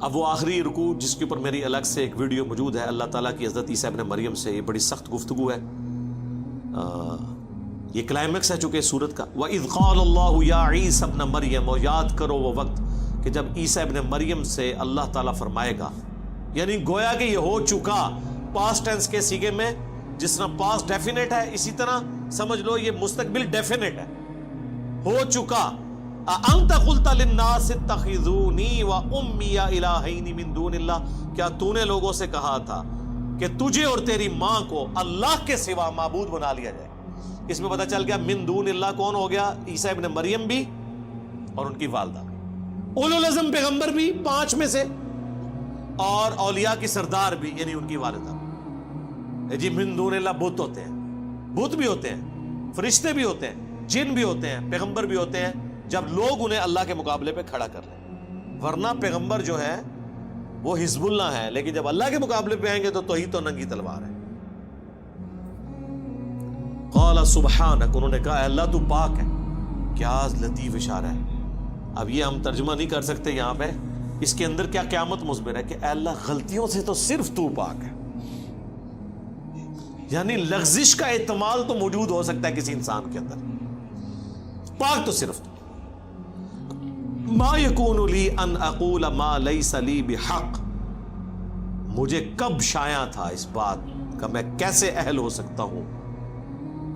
اب وہ آخری رکوع جس کے اوپر میری الگ سے ایک ویڈیو موجود ہے، اللہ تعالیٰ کی حضرت عیسیٰ ابن مریم سے یہ بڑی سخت گفتگو ہے، یہ کلائمیکس ہے چونکہ سورت کا۔ وَإِذْ قَالَ اللَّهُ يَا عِيسَى ابْنَ مَرْيَمَ، اور یاد کرو وہ وقت کہ جب عیسیٰ ابن مریم سے اللہ تعالیٰ فرمائے گا، یعنی گویا کہ یہ ہو چکا پاسٹ ٹینس کے سیگے میں، جس طرح پاسٹ ڈیفینٹ ہے اسی طرح سمجھ لو یہ مستقبل ڈیفینٹ ہے، ہو چکا۔ أَأَنْتَ قُلْتَ لِلنَّاسِ اتَّخِذُونِي وَأُمِّيَ إِلَٰهَيْنِ مِن دُونِ اللَّهِ، کیا تو نے لوگوں سے کہا تھا کہ تجھے اور تیری ماں کو اللہ کے سوا معبود بنا لیا جائے؟ اس میں پتہ چل گیا من دون اللہ کون ہو گیا؟ عیسیٰ ابن مریم بھی اور ان کی والدہ بھی، اولو العزم پیغمبر بھی 5 میں سے، اور اولیاء کی سردار بھی یعنی ان کی والدہ بھی۔ جی من دون اللہ بت ہوتے ہیں، بت بھی ہوتے ہیں، فرشتے بھی ہوتے ہیں، جن بھی ہوتے ہیں، پیغمبر بھی ہوتے ہیں، جب لوگ انہیں اللہ کے مقابلے پہ کھڑا کر لیں، ورنہ پیغمبر جو ہے وہ حزب اللہ ہے، لیکن جب اللہ کے مقابلے پہ آئیں گے تو توحید تو ننگی تلوار ہے۔ قال سبحانک، انہوں نے کہا اے اللہ تو پاک ہے۔ کیا لطیف اشارہ ہے، اب یہ ہم ترجمہ نہیں کر سکتے یہاں پہ، اس کے اندر کیا قیامت مضمر ہے کہ اے اللہ غلطیوں سے تو صرف تو پاک ہے، یعنی لغزش کا احتمال تو موجود ہو سکتا ہے کسی انسان کے اندر، پاک تو صرف تو۔ ما یکون لی ان اقول ما لیس لی بحق، مجھے کب شایع تھا اس بات کا، میں کیسے اہل ہو سکتا ہوں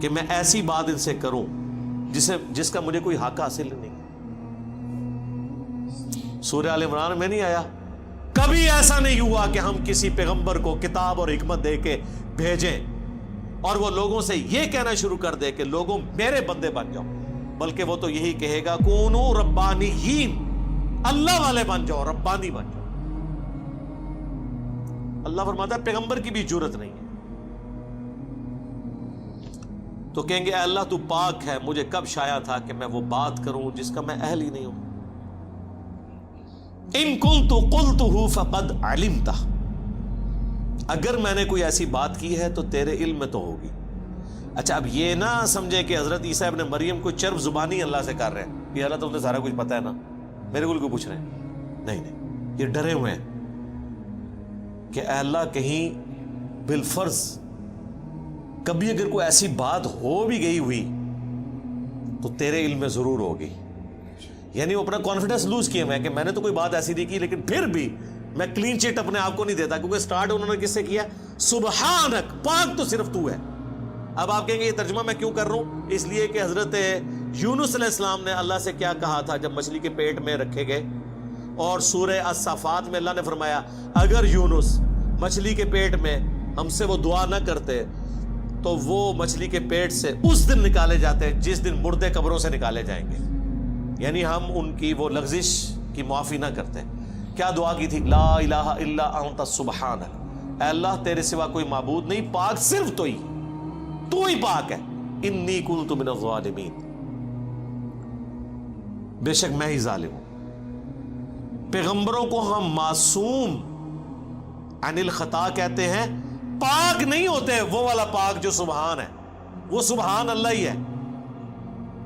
کہ میں ایسی بات ان سے کروں جس کا مجھے کوئی حق حاصل نہیں۔ سورہ آل عمران میں نہیں آیا کبھی ایسا نہیں ہوا کہ ہم کسی پیغمبر کو کتاب اور حکمت دے کے بھیجیں اور وہ لوگوں سے یہ کہنا شروع کر دے کہ لوگوں میرے بندے بن جاؤ، بلکہ وہ تو یہی کہے گا کونو ربانیین، اللہ والے بن جاؤ، ربانی بن جاؤ۔ اللہ فرماتا ہے پیغمبر کی بھی جرت نہیں ہے، تو کہیں گے اے اللہ تو پاک ہے، مجھے کب شایع تھا کہ میں وہ بات کروں جس کا میں اہل ہی نہیں ہوں۔ ان کنت قلتہ فقد علمتہ، اگر میں نے کوئی ایسی بات کی ہے تو تیرے علم میں تو ہوگی۔ اچھا اب یہ نہ سمجھے کہ حضرت عیسیٰ ابن مریم کوئی چرب زبانی اللہ سے کر رہے ہیں، یہ اللہ تو سارا کچھ پتہ ہے نا، میرے کو پوچھ رہے ہیں، نہیں، یہ ڈرے ہوئے ہیں کہ اے اللہ کہیں بالفرض کبھی اگر کوئی ایسی بات ہو بھی گئی ہوئی تو تیرے علم میں ضرور ہوگی، یعنی وہ اپنا کانفیڈنس لوز کیے ہوئے ہیں کہ میں نے تو کوئی بات ایسی نہیں کی، لیکن پھر بھی میں کلین چٹ اپنے آپ کو نہیں دیتا، کیونکہ سٹارٹ انہوں نے کس سے کیا؟ سبحانک، پاک تو صرف تو ہے۔ اب آپ کہیں گے یہ ترجمہ میں کیوں کر رہا ہوں؟ اس لیے کہ حضرت یونس علیہ السلام نے اللہ سے کیا کہا تھا جب مچھلی کے پیٹ میں رکھے گئے، اور سورہ الصافات میں اللہ نے فرمایا اگر یونس مچھلی کے پیٹ میں ہم سے وہ دعا نہ کرتے تو وہ مچھلی کے پیٹ سے اس دن نکالے جاتے جس دن مردے قبروں سے نکالے جائیں گے، یعنی ہم ان کی وہ لغزش کی معافی نہ کرتے۔ کیا دعا کی تھی؟ لا الہ الا انت سبحانک، اے اللہ تیرے سوا کوئی معبود نہیں، پاک صرف تو ہی پاک ہے، انی کنت من الظالمین، بے شک میں ہی ظالم ہوں۔ پیغمبروں کو ہم معصوم عن الخطا کہتے ہیں، پاک نہیں ہوتے، وہ والا پاک جو سبحان ہے، وہ سبحان اللہ ہی ہے۔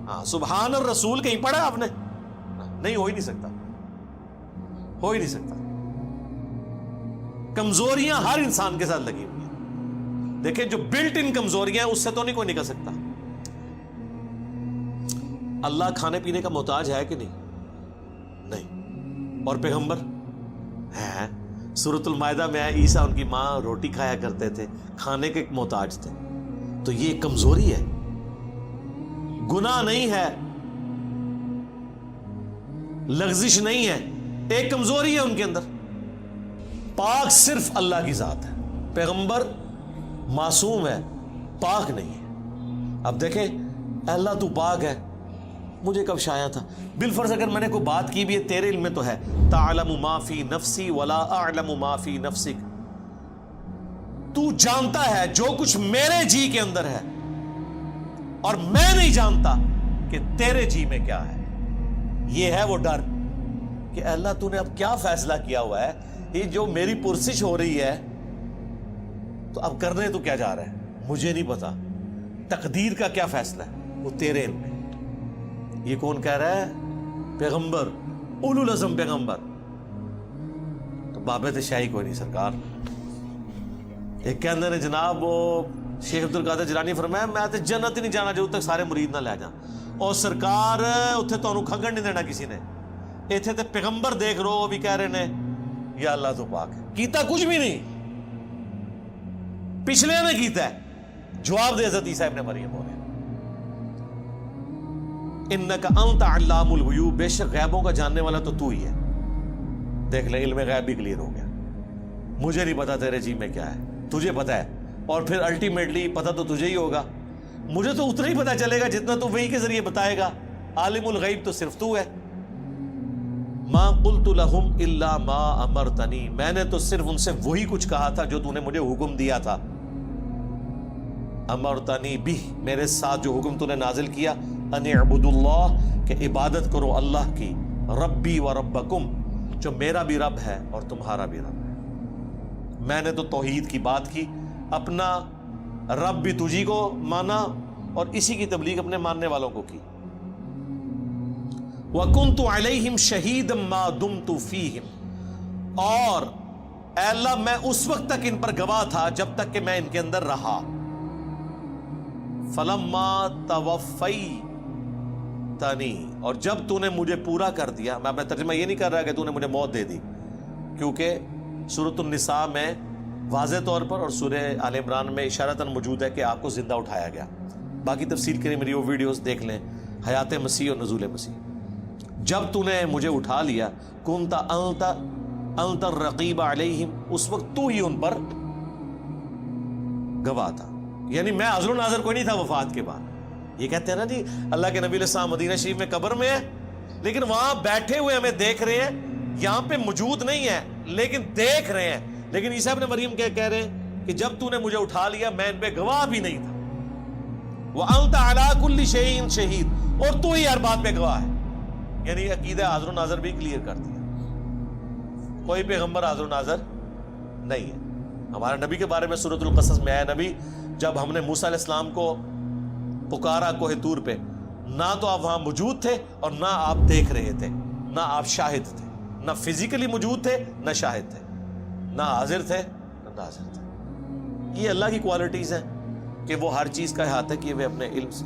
ہاں سبحان الرسول کہیں پڑھا آپ نے؟ نہیں، ہو ہی نہیں سکتا، ہو ہی نہیں سکتا۔ کمزوریاں ہر انسان کے ساتھ لگی ہوئی ہیں، دیکھیں جو بلٹ ان کمزوریاں ہیں اس سے تو نہیں کوئی نکل سکتا۔ اللہ کھانے پینے کا محتاج ہے کہ نہیں؟ اور پیغمبر ہے؟ سورۃ المائدہ میں ہے عیسیٰ ان کی ماں روٹی کھایا کرتے تھے، کھانے کے محتاج تھے، تو یہ کمزوری ہے، گناہ نہیں ہے، لغزش نہیں ہے، ایک کمزوری ہے ان کے اندر۔ پاک صرف اللہ کی ذات ہے، پیغمبر معصوم ہے، پاک نہیں ہے۔ اب دیکھیں اے اللہ تو پاک ہے، مجھے کب شایع تھا؟ بالفرض اگر میں نے کوئی بات کی بھی ہے تیرے علم میں تو ہے، تعلم ما فی نفسی ولا اعلم ما فی نفسک، تو جانتا ہے جو کچھ میرے جی کے اندر ہے اور میں نہیں جانتا کہ تیرے جی میں کیا ہے۔ یہ ہے وہ ڈر کہ اے اللہ تو نے اب کیا فیصلہ کیا ہوا ہے، یہ جو میری پرسش ہو رہی ہے تو اب کرنے تو کیا جا رہا ہے، مجھے نہیں پتا، تقدیر کا کیا فیصلہ ہے وہ تیرے علم میں۔ یہ کون کہہ رہا ہے؟ پیغمبر، اولو العزم پیغمبر۔ بابے تے شاہی کوئی نہیں سرکار. ایک کہندے نے جناب وہ شیخ عبد القادر جیلانی فرمایا میں تے جنت ہی نہیں جانا جب تک سارے مرید نہ لے جان. اور سرکار اتنے تمہیں کھنگن نہیں دینا کسی نے. اتنے تے پیغمبر دیکھ رہو وہ بھی کہہ رہے ہیں یا اللہ تو پاک ہے. کیتا کچھ بھی نہیں, پچھلے نے کیتا ہے. جواب دے حضرت عیسیٰ ابن مریم ہو رہے ہیں انکا انت علام الغیوب, بے شک غیبوں کا جاننے والا تو ہی ہے. دیکھ لیں علم غیب بھی کلیئر ہو گیا. مجھے نہیں پتا تیرے جی میں کیا ہے, تجھے پتا ہے, اور پھر الٹیمیٹلی پتا تو تجھے ہی ہوگا. مجھے تو اتنا ہی پتا چلے گا جتنا تو وہی کے ذریعے بتائے گا. عالم الغیب تو صرف تو ہے. ما قلت لهم الا ما امرتنی, میں نے تو صرف ان سے وہی کچھ کہا تھا جو تو نے مجھے حکم دیا تھا. امرتنی بھی, میرے ساتھ جو حکم تو نے نازل کیا, ان اعبدوا اللہ, کہ عبادت کرو اللہ کی, ربی و ربکم, جو میرا بھی رب ہے اور تمہارا بھی رب ہے. میں نے تو توحید کی بات کی, اپنا رب بھی تجھی کو مانا اور اسی کی تبلیغ اپنے ماننے والوں کو کی. وَكُنْتُ عَلَيْهِمْ شَهِيدًا مَا دُمْتُ فِيهِمْ, اور اے اللہ میں اس وقت تک ان پر گواہ تھا جب تک کہ میں ان کے اندر رہا. فَلَمَّا تَوَفَّيْتَنِي, اور جب تو نے مجھے پورا کر دیا. میں اپنا ترجمہ یہ نہیں کر رہا کہ تو نے مجھے موت دے دی, کیونکہ سورۃ النساء میں واضح طور پر اور سورہ آل عمران میں اشارتاً موجود ہے کہ آپ کو زندہ اٹھایا گیا. باقی تفصیل کے لیے میری وہ ویڈیوز دیکھ لیں, حیات مسیح اور نزول مسیح. جب تو نے مجھے اٹھا لیا, کنت انت الرقیب علیہم, اس وقت تو ہی ان پر گواہ تھا. یعنی میں حاضر و ناظر کوئی نہیں تھا وفات کے بعد. یہ کہتے ہیں نا جی اللہ کے نبی علیہ السلام مدینہ شریف میں قبر میں ہے, لیکن وہاں بیٹھے ہوئے ہمیں دیکھ رہے ہیں, یہاں پہ موجود نہیں ہے لیکن دیکھ رہے ہیں. لیکن عیسیٰ ابن مریم کہہ رہے ہیں کہ جب تو نے مجھے اٹھا لیا میں ان پہ گواہ بھی نہیں تھا. وَأَنْتَ عَلَىٰ كُلِّ شَيْءٍ شَهِيدٌ, اور تو ہی ہر بات پہ گواہ ہے. یعنی عقیدہ حاضر و ناظر بھی کلیئر کر دیا. کوئی پیغمبر حاضر و ناظر نہیں ہے. ہمارے نبی کے بارے میں سورۃ القصص میں آیا, نبی جب ہم نے موسیٰ علیہ السلام کو پکارا کوہ طور پہ, نہ تو آپ وہاں موجود تھے اور نہ آپ دیکھ رہے تھے, نہ آپ شاہد تھے, نہ فزیکلی موجود تھے نہ شاہد تھے, نہ حاضر تھے نہ ناظر تھے. یہ اللہ کی کوالٹیز ہیں کہ وہ ہر چیز کا احاطہ کیے ہوئے اپنے علم سے.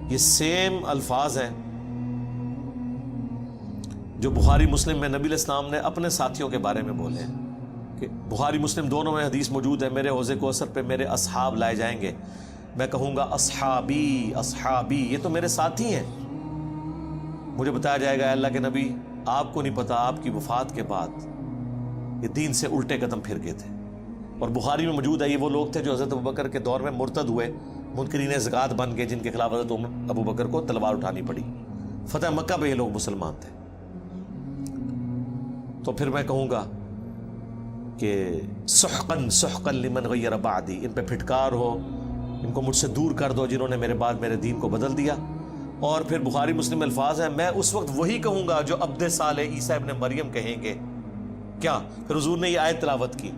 یہ سیم الفاظ ہیں جو بخاری مسلم میں نبی علیہ السلام نے اپنے ساتھیوں کے بارے میں بولے ہیں کہ بخاری مسلم دونوں میں حدیث موجود ہے, میرے حوض کوثر پہ میرے اصحاب لائے جائیں گے, میں کہوں گا اصحابی اصحابی, یہ تو میرے ساتھی ہیں. مجھے بتایا جائے گا اللہ کے نبی آپ کو نہیں پتا آپ کی وفات کے بعد یہ دین سے الٹے قدم پھر گئے تھے. اور بخاری میں موجود ہے یہ وہ لوگ تھے جو حضرت ابوبکر کے دور میں مرتد ہوئے, منکرین زکوٰۃ بن گئے, جن کے خلاف حضرت ابوبکر کو تلوار اٹھانی پڑی. فتح مکہ پہ یہ لوگ مسلمان تھے. تو پھر میں کہوں گا کہ سحقاً سحقاً لمن غیر بعدی, ان پہ پھٹکار ہو, ان کو مجھ سے دور کر دو جنہوں نے میرے بعد میرے دین کو بدل دیا. اور پھر بخاری مسلم الفاظ ہیں, میں اس وقت وہی کہوں گا جو عبد صالح عیسیٰ ابن مریم کہیں گے. کیا پھر حضور نے یہ آیت تلاوت کی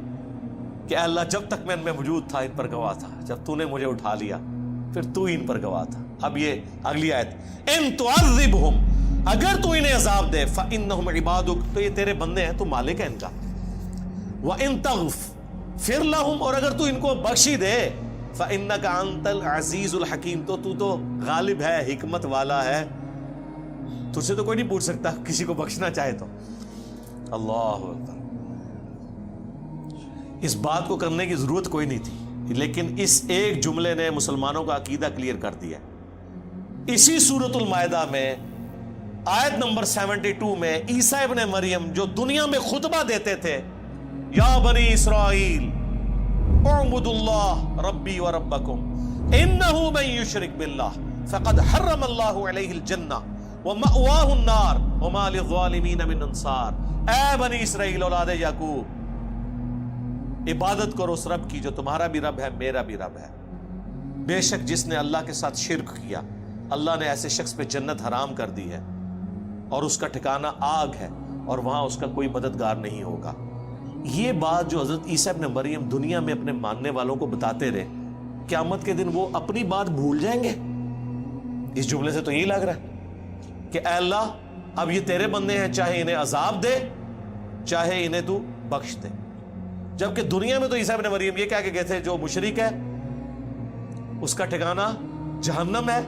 کہ اے اللہ جب تک میں ان میں موجود تھا ان پر گواہ تھا, جب تو نے مجھے اٹھا لیا پھر تو ہی ان پر گواہ تھا. اب یہ اگلی آیت, ان تعذبہم, اگر تو انہیں عذاب دے, فإنہم عبادک, تو یہ تیرے بندے ہیں, تو مالک ہے ان کا. وإن تغفر لہم, اور اگر تو ان کو بخشی دے, فإنک انت العزیز الحکیم, تو غالب ہے, حکمت والا ہے, تجھ سے تو کوئی نہیں پوچھ سکتا کسی کو بخشنا چاہے تو. اللہ اکبر. اس بات کو کرنے کی ضرورت کوئی نہیں تھی, لیکن اس ایک جملے نے مسلمانوں کا عقیدہ کلیئر کر دیا. اسی سورۃ المائدہ میں آیت نمبر 72 میں عیسیٰ ابن مریم جو دنیا میں خطبہ دیتے تھے, یا بنی اسرائیل اعبدوا اللہ ربی و ربکم انہ من یشرک باللہ فقد حرم اللہ علیہ الجنہ ومأواہ النار وما للظالمین من انصار. اے بنی اسرائیل اولاد یعقوب, عبادت کرو اس رب کی جو تمہارا بھی رب ہے میرا بھی رب ہے. بے شک جس نے اللہ کے ساتھ شرک کیا اللہ نے ایسے شخص پہ جنت حرام کر دی ہے اور اس کا ٹھکانہ آگ ہے اور وہاں اس کا کوئی مددگار نہیں ہوگا. یہ بات جو حضرت عیسیٰ ابن مریم دنیا میں اپنے ماننے والوں کو بتاتے رہے, قیامت کے دن وہ اپنی بات بھول جائیں گے؟ اس جملے سے تو یہی لگ رہا ہے کہ اے اللہ اب یہ تیرے بندے ہیں, چاہے انہیں عذاب دے چاہے انہیں تو بخش دے. جبکہ دنیا میں تو عیسیٰ ابن مریم یہ کہہ کے گئے تھے جو مشرک ہے اس کا ٹھکانہ جہنم ہے,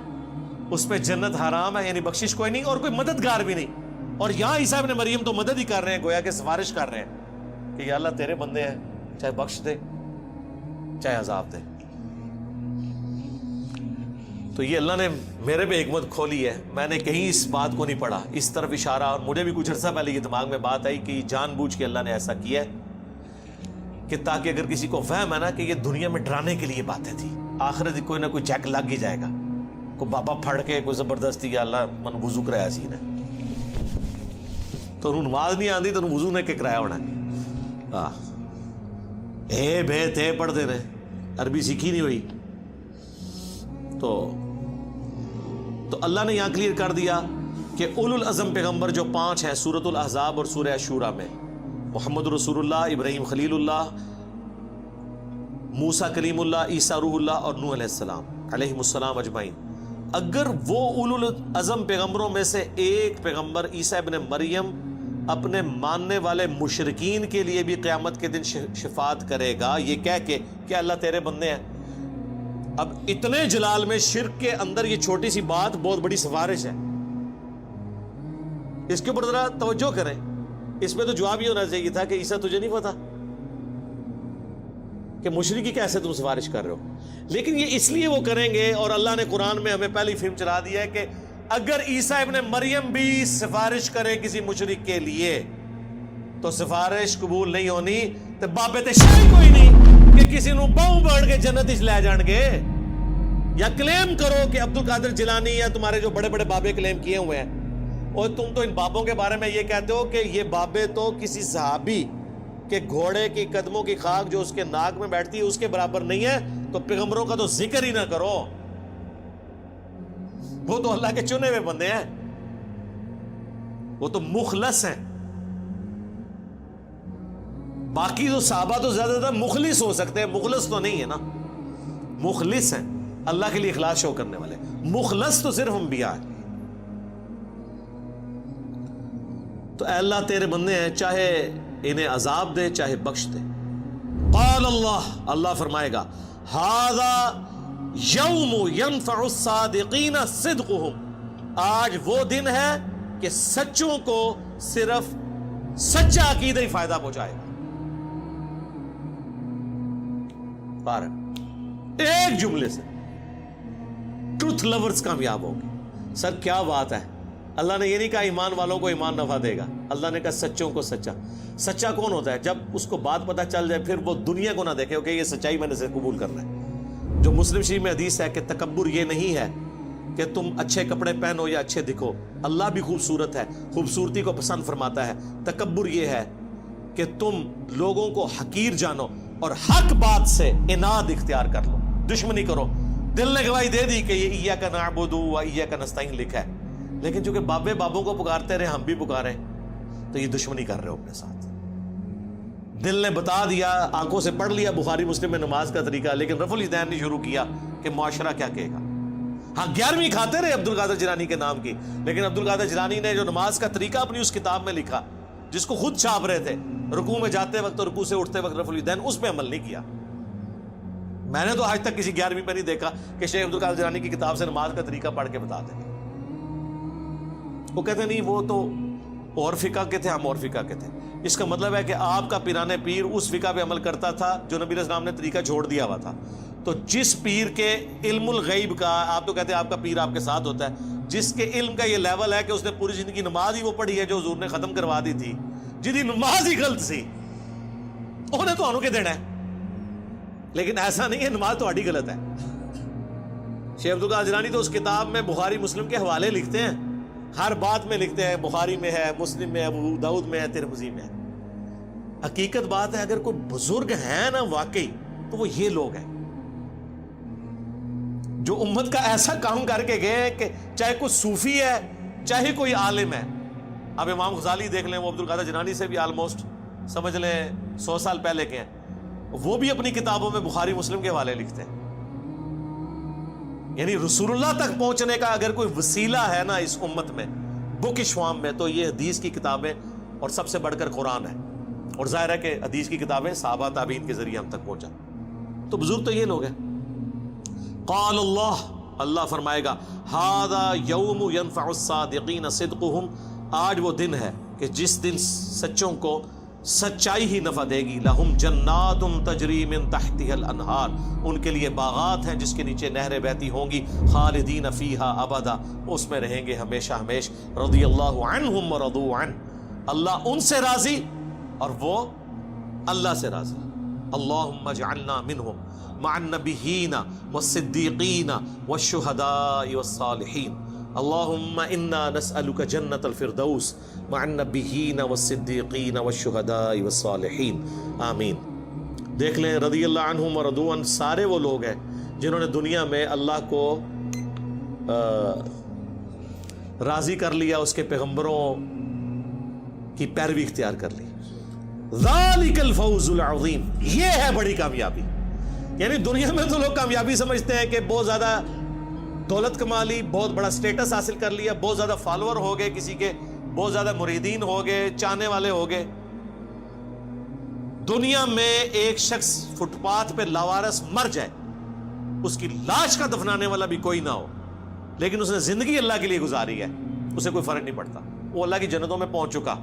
اس پہ جنت حرام ہے, یعنی بخشش کوئی نہیں اور کوئی مددگار بھی نہیں. اور یہاں عیسیٰ ابن مریم تو مدد ہی کر رہے ہیں, گویا کہ سفارش کر رہے ہیں کہ یا اللہ تیرے بندے ہیں, چاہے بخش دے چاہے عذاب دے. تو یہ اللہ نے میرے پہ حکمت کھولی ہے, میں نے کہیں اس بات کو نہیں پڑھا, اس طرف اشارہ, اور مجھے بھی کچھ عرصہ پہلے یہ دماغ میں بات آئی کہ جان بوجھ کے اللہ نے ایسا کیا ہے کہ تاکہ اگر کسی کو وہم ہے نا کہ یہ دنیا میں ڈرانے کے لیے باتیں تھی, آخرت کوئی نہ کوئی جیک لگ ہی جائے گا, کوئی بابا پھڑ کے کوئی زبردستی یا اللہ من وضو کرایا سی نے تو انہوں نماز نہیں آتی تو وضو نے کہ کرایا ہونا اے بے تے پڑھتے رہے, عربی سیکھی نہیں ہوئی. تو اللہ نے یہاں کلیئر کر دیا کہ اولو العزم پیغمبر جو 5 ہیں سورۃ الاحزاب اور سورہ شورى میں, محمد رسول اللہ, ابراہیم خلیل اللہ, موسیٰ کلیم اللہ, عیسیٰ روح اللہ اور نوح علیہ السلام علیہم السلام اجمعین. اگر وہ اولو العزم پیغمبروں میں سے ایک پیغمبر عیسیٰ ابن مریم اپنے ماننے والے مشرکین کے لیے بھی قیامت کے دن شفاعت کرے گا یہ کہہ کے کہ اللہ تیرے بندے ہیں, اب اتنے جلال میں شرک کے اندر یہ چھوٹی سی بات بہت بڑی سفارش ہے, اس کے اوپر ذرا توجہ کریں. اس میں تو جواب یہ ہونا چاہیے تھا کہ عیسیٰ تجھے نہیں پتا کہ مشرکی کیسے تم سفارش کر رہے ہو, لیکن یہ اس لیے وہ کریں گے, اور اللہ نے قرآن میں ہمیں پہلی فلم چلا دیا ہے کہ اگر عیسیٰ ابن مریم بھی سفارش کرے کسی مشرک کے لیے تو سفارش قبول نہیں ہونی, تو بابے تے شاہی کوئی نہیں کہ کسی نو باؤں بڑھ کے جنت اچ لے جان گے. یا کلیم کرو کہ عبد القادر جیلانی یا تمہارے جو بڑے بڑے بابے کلیم کیے ہوئے ہیں, اور تم تو ان بابوں کے بارے میں یہ کہتے ہو کہ یہ بابے تو کسی صحابی کہ گھوڑے کی قدموں کی خاک جو اس کے ناک میں بیٹھتی ہے اس کے برابر نہیں ہے, تو پیغمبروں کا تو ذکر ہی نہ کرو, وہ تو اللہ کے چنے ہوئے بندے ہیں, وہ تو مخلص ہیں. باقی تو صحابہ تو زیادہ زیادہ مخلص ہو سکتے ہیں, مخلص تو نہیں ہے نا, مخلص ہیں اللہ کے لیے اخلاص شو کرنے والے, مخلص تو صرف انبیاء ہیں. تو اے اللہ تیرے بندے ہیں, چاہے انہیں عذاب دے چاہے بخش دے. قال اللہ, اللہ فرمائے گا ھذا یوم ینفع الصادقین صدقہم, آج وہ دن ہے کہ سچوں کو صرف سچا عقیدہ ہی فائدہ پہنچائے گا. ایک جملے سے ٹروتھ لورز کامیاب ہوں گے. سر کیا بات ہے, اللہ نے یہ نہیں کہا ایمان والوں کو ایمان نفع دے گا, اللہ نے کہا سچوں کو سچا. سچا کون ہوتا ہے؟ جب اس کو بات پتہ چل جائے پھر وہ دنیا کو نہ دیکھے کہ یہ سچائی میں نے سے قبول کرنا ہے. جو مسلم شریف میں حدیث ہے کہ تکبر یہ نہیں ہے کہ تم اچھے کپڑے پہنو یا اچھے دکھو, اللہ بھی خوبصورت ہے, خوبصورتی کو پسند فرماتا ہے. تکبر یہ ہے کہ تم لوگوں کو حقیر جانو اور حق بات سے اناد اختیار کر لو, دشمنی کرو. دل نے گواہی دے دی کہ یہ ایاک نعبد و ایاک نستعین لکھا ہے, لیکن چونکہ بابے بابوں کو پکارتے رہے ہم بھی پکاریں تو یہ دشمنی کر رہے ہو اپنے ساتھ. دل نے بتا دیا, آنکھوں سے پڑھ لیا بخاری مسلم میں نماز کا طریقہ, لیکن رفع الیدین نے شروع کیا کہ معاشرہ کیا کہے گا. ہاں 11ویں کھاتے رہے عبد القادر جیلانی کے نام کی, لیکن عبد القادر جیلانی نے جو نماز کا طریقہ اپنی اس کتاب میں لکھا جس کو خود چھاپ رہے تھے, رکوع میں جاتے وقت اور رکوع سے اٹھتے وقت رفع الیدین, اس پہ عمل نہیں کیا. میں نے تو آج تک کسی 11ویں میں نہیں دیکھا کہ شیخ عبد القادر جیلانی کی کتاب سے نماز کا طریقہ پڑھ کے بتا دیں. وہ کہتے نہیں وہ تو اور فقہ کے تھے, ہم اور فقہ کے تھے. اس کا مطلب ہے کہ آپ کا پیران پیر اس فقہ پہ عمل کرتا تھا جو نبی علیہ السلام نے طریقہ چھوڑ دیا ہوا تھا. تو جس پیر کے علم الغیب کا, آپ تو کہتے ہیں آپ کا پیر آپ کے ساتھ ہوتا ہے, جس کے علم کا یہ لیول ہے کہ اس نے پوری زندگی نماز ہی وہ پڑھی ہے جو حضور نے ختم کروا دی تھی, جدی نماز ہی غلط سی, انہیں تو انہوں کے دینا ہے. لیکن ایسا نہیں ہے نماز تو غلط ہے. شیخ عبد القادر جیلانی تو اس کتاب میں بخاری مسلم کے حوالے لکھتے ہیں, ہر بات میں لکھتے ہیں, بخاری میں ہے, مسلم میں ہے, ابو داؤد میں ہے, ترمذی میں ہے. حقیقت بات ہے اگر کوئی بزرگ ہیں نا واقعی تو وہ یہ لوگ ہیں جو امت کا ایسا کام کر کے گئے کہ چاہے کوئی صوفی ہے چاہے کوئی عالم ہے. اب امام غزالی دیکھ لیں, وہ عبد القادر جیلانی سے بھی آلموسٹ سمجھ لیں 100 سال پہلے کے ہیں, وہ بھی اپنی کتابوں میں بخاری مسلم کے حوالے لکھتے ہیں. یعنی رسول اللہ تک پہنچنے کا اگر کوئی وسیلہ ہے نا اس امت میں بک شوام میں, تو یہ حدیث کی کتابیں اور سب سے بڑھ کر قرآن ہے. اور ظاہر ہے کہ حدیث کی کتابیں صحابہ تابعین کے ذریعے ہم تک پہنچا. تو بزرگ تو یہ لوگ ہیں. قال اللہ، اللہ فرمائے گا ھذا یوم ینفع الصادقین صدقہم، آج وہ دن ہے کہ جس دن سچوں کو سچائی ہی نفع دے گی. لہم جنات تجری من تحتها الانہار، ان کے لیے باغات ہیں جس کے نیچے نہریں بہتی ہوں گی. خالدین فیہا ابدا، اس میں رہیں گے ہمیشہ ہمیش. رضی اللہ عنہم ورضوا عنہ، اللہ ان سے راضی اور وہ اللہ سے راضی. اللہم اجعلنا منہم مع النبیین والصدیقین والشہداء والصالحین. اللہم انا نسألک جنت الفردوس مع النبیین والصدیقین والشہداء والصالحین. آمین. دیکھ لیں رضی اللہ عنہم ورضوا عنہ سارے وہ لوگ ہیں جنہوں نے دنیا میں اللہ کو راضی کر لیا، اس کے پیغمبروں کی پیروی اختیار کر لی. ذالک الفوز العظیم، یہ ہے بڑی کامیابی. یعنی دنیا میں تو لوگ کامیابی سمجھتے ہیں کہ بہت زیادہ دولت کما لی، بہت بڑا سٹیٹس حاصل کر لیا، بہت زیادہ فالوور ہو گئے، کسی کے بہت زیادہ مریدین ہو گئے، چاہنے والے ہو گئے. دنیا میں ایک شخص فٹ پاتھ پہ لاوارث مر جائے، اس کی لاش کا دفنانے والا بھی کوئی نہ ہو، لیکن اس نے زندگی اللہ کے لیے گزاری ہے، اسے کوئی فرق نہیں پڑتا، وہ اللہ کی جنتوں میں پہنچ چکا.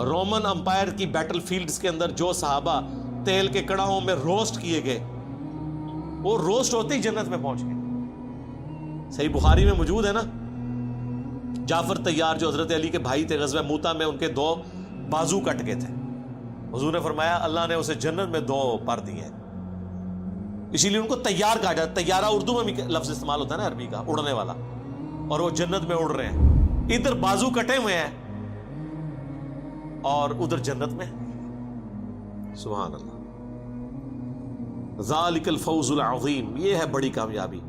رومن امپائر کی بیٹل فیلڈز کے اندر جو صحابہ تیل کے کڑاہوں میں روسٹ کیے گئے، وہ روسٹ ہوتے ہی جنت میں پہنچ گئے. صحیح بخاری میں موجود ہے نا، جعفر طیار جو حضرت علی کے بھائی تھے، غزوہ موتا میں ان کے 2 بازو کٹ گئے تھے. حضور نے فرمایا اللہ نے اسے جنت میں 2 پر دیے ہیں، اسی لیے ان کو طیار کہا جاتا ہے. طیارہ اردو میں بھی لفظ استعمال ہوتا ہے نا، عربی کا، اڑنے والا، اور وہ جنت میں اڑ رہے ہیں. ادھر بازو کٹے ہوئے ہیں اور ادھر جنت میں. سبحان اللہ. ذالک الفوز العظیم، یہ ہے بڑی کامیابی.